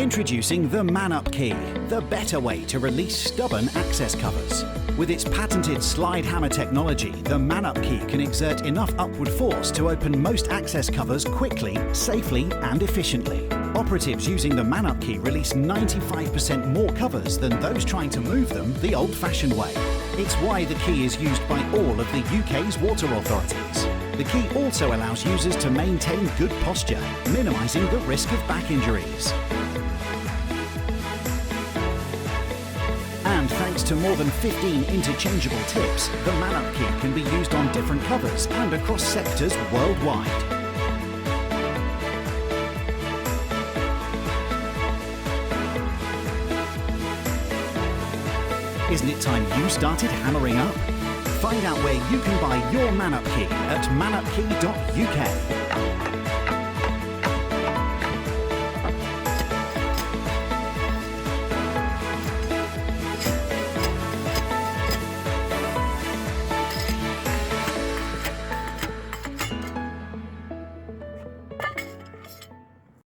Introducing the ManUp Key, the better way to release stubborn access covers. With its patented slide hammer technology, the ManUp Key can exert enough upward force to open most access covers quickly, safely and efficiently. Operatives using the ManUp Key release 95% more covers than those trying to move them the old-fashioned way. It's why the key is used by all of the UK's water authorities. The key also allows users to maintain good posture, minimising the risk of back injuries. And thanks to more than 15 interchangeable tips, the ManUp Key can be used on different covers and across sectors worldwide. Isn't it time you started hammering up? Find out where you can buy your ManUp Key at manupkey.uk.